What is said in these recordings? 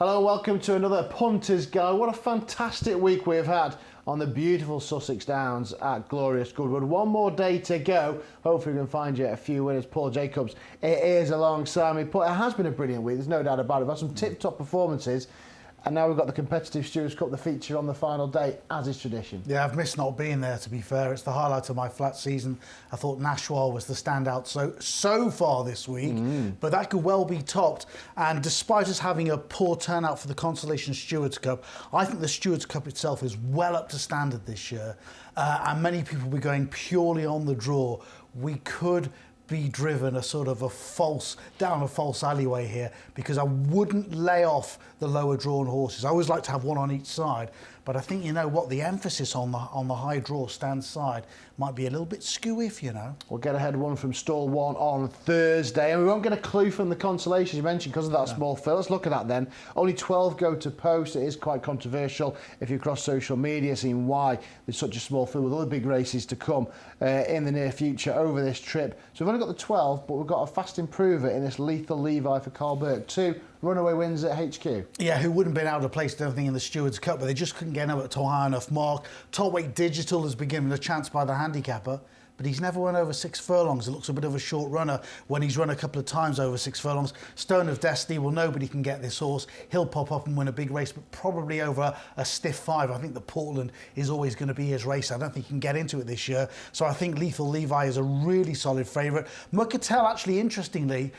Hello, welcome to another Punters Guide. What a fantastic week we've had on the beautiful Sussex Downs at glorious Goodwood. One more day to go. Hopefully we can find you a few winners. Paul Jacobs is alongside me. It has been a brilliant week, there's no doubt about it. We've had some tip-top performances. And now we've got the competitive Stewards Cup, the feature on the final day, as is tradition. Yeah, I've missed not being there, to be fair. It's the highlight of my flat season. I thought Nashwa was the standout so far this week, but that could well be topped. And despite us having a poor turnout for the Consolation Stewards Cup, I think the Stewards Cup itself is well up to standard this year. And many people will be going purely on the draw. We could be driven down a false alleyway here, because I wouldn't lay off the lower drawn horses. I always like to have one on each side, but I think, you know what, the emphasis on the high draw stand side might be a little bit skewy, if you know. We'll get ahead one from stall one on Thursday, and we won't get a clue from the consolations you mentioned because of that small fill. Let's look at that then. Only 12 go to post. It is quite controversial if you cross social media, seeing why there's such a small fill with other big races to come in the near future over this trip. So we've only got the 12, but we've got a fast improver in this Lethal Levi for Carl Burke. 2 runaway wins at HQ. Yeah, who wouldn't have been able to place anything in the Stewards Cup, but they just couldn't get up to a high enough mark. Top Weight Digital has been given a chance by the handicapper, but he's never won over 6 furlongs. It looks a bit of a short runner when he's run a couple of times over 6 furlongs. Stone of Destiny, well, nobody can get this horse. He'll pop up and win a big race, but probably over a stiff 5. I think the Portland is always going to be his race. I don't think he can get into it this year. So I think Lethal Levi is a really solid favourite. Mucatel, actually, interestingly,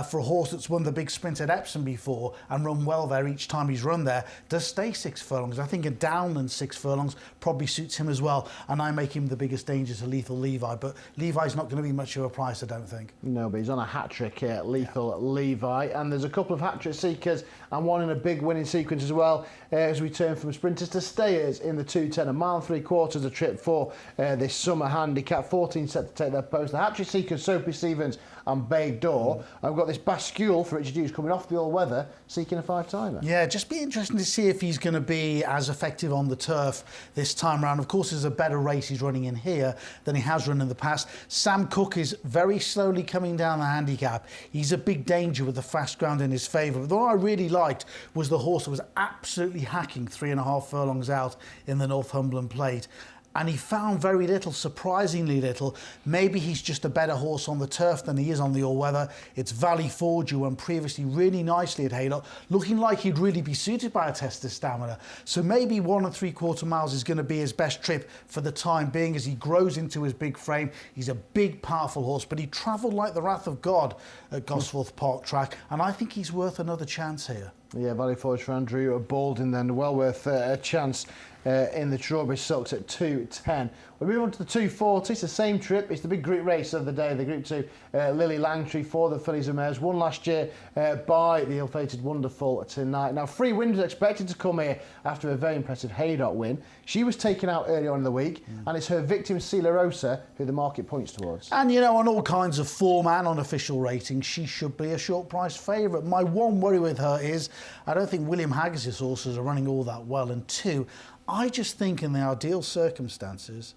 for a horse that's won the big sprint at Epsom before and run well there each time he's run there, does stay 6 furlongs. I think a downland 6 furlongs probably suits him as well, and I make him the biggest danger to Lethal Levi. But Levi's not going to be much of a price, I don't think. No, but he's on a hat-trick here, Lethal Levi. And there's a couple of hat-trick seekers and one in a big winning sequence as well, as we turn from sprinters to stayers in the 2:10. A mile 3/4 a trip for this summer handicap. 14 set to take their post. The hat-trick seekers, Sophie Stevens and Bay Door. I've got this Bascule for Richard Hughes coming off the all-weather, seeking a 5-timer. Yeah, just be interesting to see if he's going to be as effective on the turf this time around. Of course, there's a better race he's running in here than he has run in the past. Sam Cook is very slowly coming down the handicap. He's a big danger with the fast ground in his favour. But the one I really liked was the horse that was absolutely hacking 3.5 furlongs out in the Northumberland Plate. And he found very little, surprisingly little. Maybe he's just a better horse on the turf than he is on the all-weather. It's Valley Forge, who won previously really nicely at Haydock, looking like he'd really be suited by a test of stamina. So maybe 1 3/4 miles is going to be his best trip for the time being as he grows into his big frame. He's a big, powerful horse, but he travelled like the wrath of God at Gosforth Park Track, and I think he's worth another chance here. Yeah, Valley Forge for Andrew Baldwin then, well worth a chance in the Strawberry Silks at 2:10. We move on to the 2:40. It's the same trip. It's the big group race of the day, the Group 2. Lily Langtry for the fillies and mares, won last year by the ill-fated Wonderful tonight. Now, Free Wind was expected to come here after a very impressive Haydock win. She was taken out early on in the week, and it's her victim, Sela Rosa, who the market points towards. And, you know, on all kinds of form and on official ratings, she should be a short price favourite. My one worry with her is I don't think William Haggis's horses are running all that well. And 2, I just think in the ideal circumstances,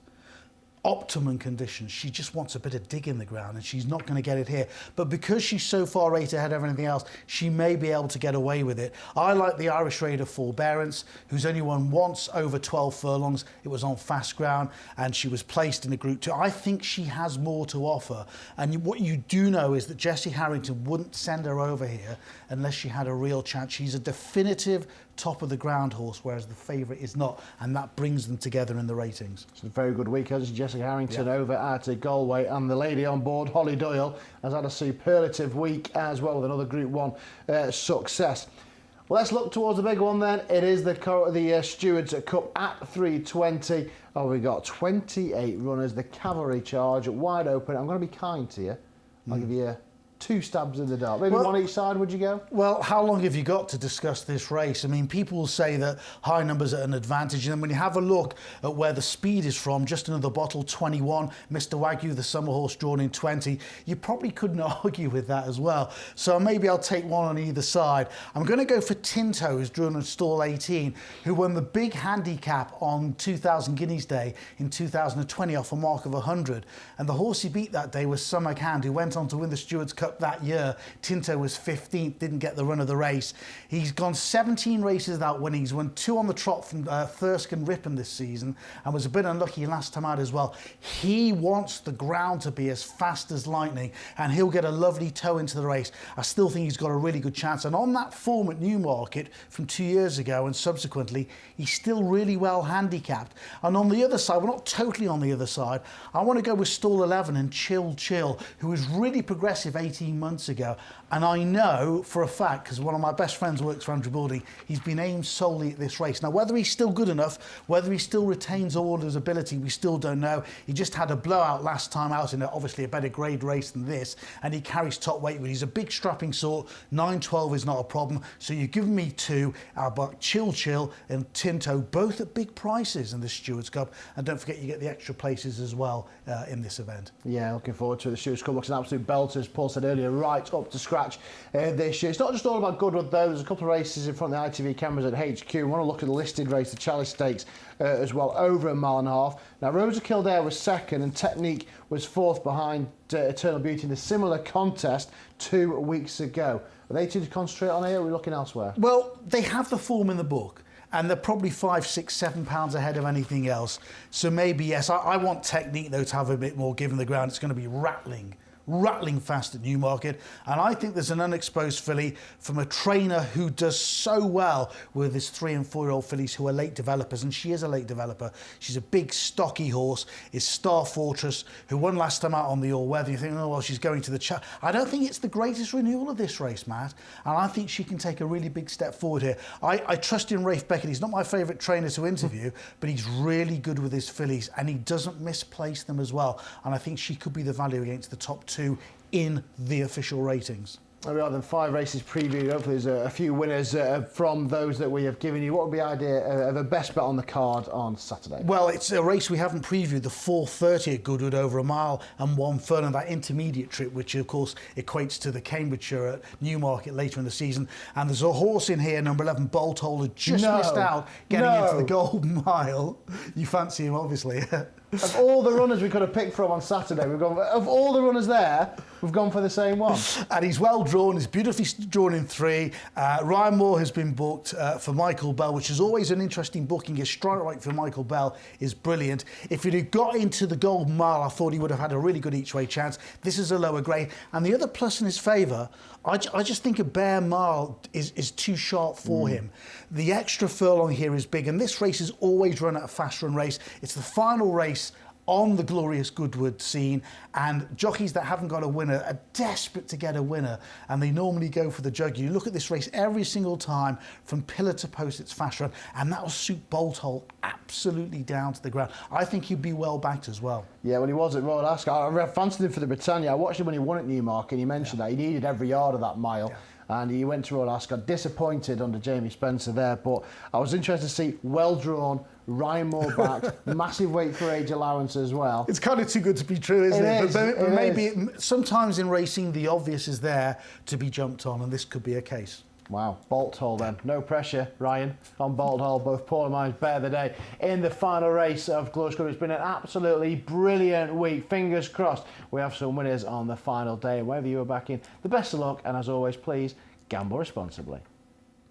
optimum conditions, she just wants a bit of dig in the ground, and she's not going to get it here. But because she's so far rate ahead of everything else, she may be able to get away with it. I like the Irish Raider Forbearance, who's only won once over 12 furlongs. It was on fast ground, and she was placed in a Group 2. I think she has more to offer. And what you do know is that Jessie Harrington wouldn't send her over here unless she had a real chance. She's a definitive top of the ground horse, whereas the favourite is not, and that brings them together in the ratings. It's a very good week, hasn't she? Jessica Harrington over at Galway, and the lady on board, Holly Doyle, has had a superlative week as well with another Group 1 success. Well, let's look towards the big one then. It is the Stewards Cup at 3:20. Oh, we got 28 runners. The cavalry charge wide open. I'm going to be kind to you. I'll give you 2 stabs in the dark. Maybe one each side, would you go? Well, how long have you got to discuss this race? I mean, people will say that high numbers are an advantage, and then when you have a look at where the speed is from, Just Another Bottle 21, Mr. Wagyu, the summer horse, drawn in 20, you probably couldn't argue with that as well. So maybe I'll take one on either side. I'm going to go for Tinto, who's drawn in stall 18, who won the big handicap on 2000 Guineas Day in 2020 off a mark of 100. And the horse he beat that day was Summer Hand, who went on to win the Stewards Cup up that year. Tinto was 15th, didn't get the run of the race. He's gone 17 races without winning. He's won 2 on the trot from Thirsk and Ripon this season, and was a bit unlucky last time out as well. He wants the ground to be as fast as lightning, and he'll get a lovely toe into the race. I still think he's got a really good chance, and on that form at Newmarket from 2 years ago and subsequently, he's still really well handicapped. And on the other side, we're not totally on the other side, I want to go with stall 11 and Chill, who was really progressive 18 months ago. And I know for a fact, because one of my best friends works for Andrew Balding, he's been aimed solely at this race. Now, whether he's still good enough, whether he still retains all his ability, we still don't know. He just had a blowout last time out in obviously a better grade race than this, and he carries top weight, but he's a big strapping sort. 9.12 is not a problem. So you've given me 2, but Chill and Tinto, both at big prices in the Stewards Cup. And don't forget, you get the extra places as well in this event. Yeah, looking forward to it. The Stewards Cup looks an absolute belter, as Paul said earlier, right up to scratch this year. It's not just all about Goodwood, though. There's a couple of races in front of the ITV cameras at HQ. We want to look at the listed race, the Chalice Stakes, as well, over a mile and a half. Now, Rosa Kildare was second and Technique was fourth behind Eternal Beauty in a similar contest 2 weeks ago. Are they two to concentrate on here, or are we looking elsewhere? Well, they have the form in the book, and they're probably 5, 6, 7 pounds ahead of anything else. So maybe, yes, I want Technique, though, to have a bit more given the ground. It's going to be rattling fast at Newmarket, and I think there's an unexposed filly from a trainer who does so well with his 3 and 4-year-old fillies who are late developers, and she is a late developer. She's a big stocky horse, is Star Fortress, who won last time out on the all-weather. You think, oh well, she's going to the I don't think it's the greatest renewal of this race, Matt, and I think she can take a really big step forward here. I trust in Rafe Beckett. He's not my favourite trainer to interview, but he's really good with his fillies, and he doesn't misplace them as well, and I think she could be the value against the top 2 in the official ratings. There we are then, 5 races previewed. Hopefully there's a few winners from those that we have given you. What would be the idea of a best bet on the card on Saturday? Well, it's a race we haven't previewed, the 4:30 at Goodwood, over a mile and 1 furlong, that intermediate trip, which of course equates to the Cambridgeshire at Newmarket later in the season. And there's a horse in here, number 11, Bolt Holder, just missed out getting into the Golden Mile. You fancy him, obviously. Of all the runners we could have picked from on Saturday, we've gone. Of all the runners there, we've gone for the same one. And he's well drawn. He's beautifully drawn in 3. Ryan Moore has been booked for Michael Bell, which is always an interesting booking. His strike rate for Michael Bell is brilliant. If he'd have got into the Golden Mile, I thought he would have had a really good each-way chance. This is a lower grade. And the other plus in his favour, I just think a bare mile is too sharp for him. The extra furlong here is big, and this race is always run at a fast run race. It's the final race on the glorious Goodwood scene, and jockeys that haven't got a winner are desperate to get a winner, and they normally go for the jug. You look at this race every single time, from pillar to post, it's fast run, and that will suit Bolt Hole absolutely down to the ground. I think he'd be well backed as well. Yeah, when he was at Royal Ascot, I fancied him for the Britannia. I watched him when he won at Newmarket, and he mentioned that he needed every yard of that mile. And he went to Royal Ascot, disappointed under Jamie Spencer there, but I was interested to see well-drawn, Ryan Moore backed, massive weight for age allowance as well. It's kind of too good to be true, isn't it? But maybe sometimes in racing, the obvious is there to be jumped on, and this could be a case. Wow, Bolt Hole then. No pressure, Ryan, on Bolt Hole. Both Paul and mine's bet of the day in the final race of Glorious Goodwood. It's been an absolutely brilliant week. Fingers crossed we have some winners on the final day. Wherever you are backing, the best of luck, and as always, please gamble responsibly.